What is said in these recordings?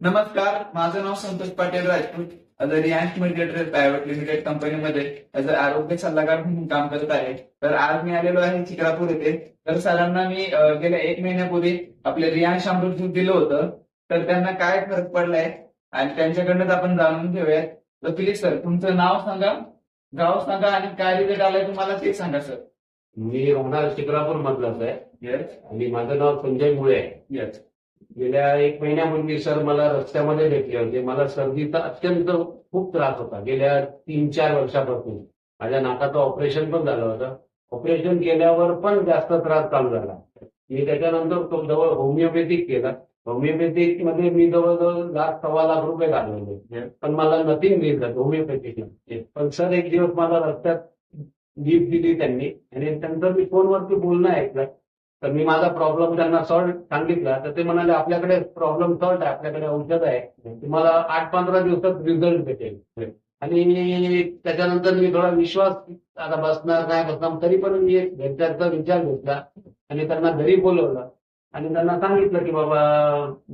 नमस्कार, माझं नाव Santosh Patil Rajput. Riyansh मेडिकेटर private limited कंपनीमध्ये ॲज अ आरोग्य सल्लागार म्हणून काम करत आहे. तर आज मी आलेलो आहे चित्रापूर येथे. तर सरांना मी गेल्या 1 महिन्यापूर्वी आपले रियांश अमृत दूध दिलं होतं. तर त्यांना काय फरक पडलाय आणि त्यांच्याकडनंच आपण जाणून घेऊयात. तर प्लीज सर, तुमचं नाव सांगा, गाव सांगा आणि काय रिझल्ट आलाय तुम्हाला ते सांगा सर. मी राहणार शिक्रापूर मधलाच आहे येस. आणि माझं नाव संजय मुळे आहे. येस. गेल्या 1 महिन्यापूर्वी सर मला रस्त्यामध्ये भेटले होते. मला सर्दीचा अत्यंत खूप त्रास होता गेल्या 3-4 वर्षापासून. माझ्या नाकाचं ऑपरेशन पण झालं होतं. ऑपरेशन केल्यावर पण जास्त त्रास चालू झाला. मी त्याच्यानंतर तो जवळ होमिओपॅथिक केला. होमिओपॅथिक मध्ये मी जवळजवळ ₹1,00,000-1,25,000 घालवले, पण मला नथिंग दिलं होमिओपॅथिकला. पण सर एक दिवस मला रस्त्यात गिफ्ट दिली त्यांनी आणि नंतर मी फोनवरती बोलणं ऐकलं. तर मी माझा प्रॉब्लेम त्यांना सॉल्व्ह सांगितला. तर ते म्हणाले आपल्याकडे प्रॉब्लेम सॉल्व्ह आहे, आपल्याकडे औषध आहे, तुम्हाला 8-15 दिवसात रिझल्ट भेटेल. आणि त्याच्यानंतर मी थोडा विश्वास आता बसणार नाही बसणार तरी पण मी एक घरच्यांचा विचार घेतला आणि त्यांना घरी बोलवलं आणि त्यांना सांगितलं की बाबा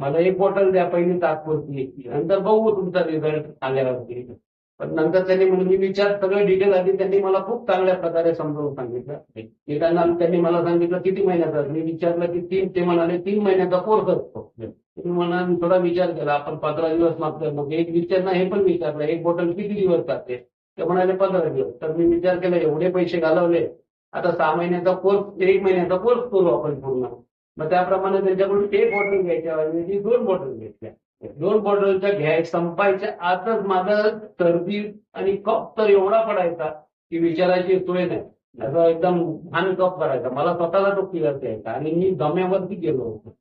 मला एक बॉटल द्या पहिली तात्पुरती, नंतर बघू तुमचा रिझल्ट आल्यावरती. पण नंतर त्यांनी मी विचार सगळे डिटेल आधी त्यांनी मला खूप चांगल्या प्रकारे समजावून सांगितलं. की त्यांनी मला सांगितलं किती महिन्याचा, मी विचारलं की 3, ते म्हणाले 3 महिन्याचा कोर्स असतो. मी म्हणून थोडा विचार केला, आपण 15 दिवस मागतोय, मग एक विचार हे पण विचारलं एक बॉटल किती दिवस जाते, ते म्हणाले 15 दिवस. तर मी विचार केला एवढे पैसे घालवले, आता 6 महिन्याचा कोर्स 1 महिन्याचा कोर्स करू आपण पूर्ण. मग त्याप्रमाणे त्यांच्याकडून 1 बॉटल घ्यायच्या ऐवजी 2 बॉटल घेतल्या. 2 बॉटलच्या संपायच्या आतच माझं सर्दी आणि कफ तर एवढा पडायचा की विचारायची सोय नाही. असं एकदम घाण कफ करायचा, मला स्वतःला तो क्लिअर यायचा आणि मी दम्यावरती गेलो होतो.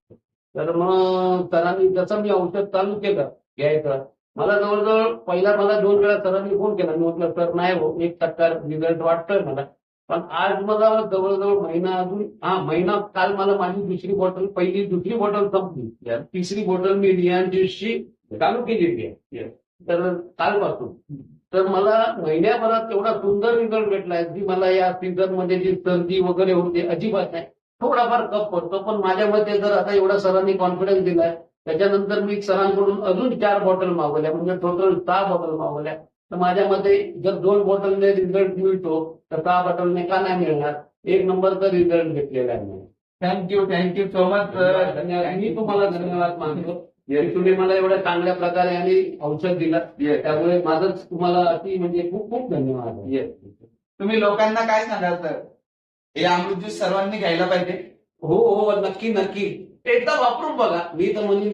तर मग सरांनी जसं मी औषध चालू केलं घ्यायचं, मला जवळजवळ पहिला मला 2 वेळा सरांनी फोन केला. मी म्हटलं सर नाही हो, 1% रिझल्ट वाटतोय मला. पण आज मला जवळजवळ महिना अजून महिना काल मला माझी दुसरी बॉटल संपली. तिसरी बॉटल मी रियांशी चालू केलेली आहे. तर कालपासून तर मला महिन्याभरात एवढा सुंदर रिझल्ट भेटला की मला या सीझन मध्ये जी सर्दी वगैरे होते अजिबात नाही. थोडाफार कफ पडतो, पण माझ्या मते जर आता एवढा सरांनी कॉन्फिडन्स दिलाय त्याच्यानंतर मी सरांकडून अजून 4 बॉटल मागवल्या, म्हणजे टोटल 6 बॉटल मागवल्या. तर माझ्या मते जर 2 बॉटलने रिझल्ट मिळतो तर 6 बॉटलने का नाही मिळणार. 1 नंबरचा रिझल्ट भेटलेला आहे. Thank you so much. मी तुम्हाला धन्यवाद मानतो की तुम्ही मला एवढ्या चांगल्या प्रकारे आणि औषध दिलं. त्यामुळे माझंच तुम्हाला अति म्हणजे खूप खूप धन्यवाद. तुम्ही लोकांना काय सांगाल सर? हे अमृत ज्यूस सर्वांनी घ्यायला पाहिजे. हो हो, नक्की नक्की एकदा वापरून बघा. मी तर म्हणेन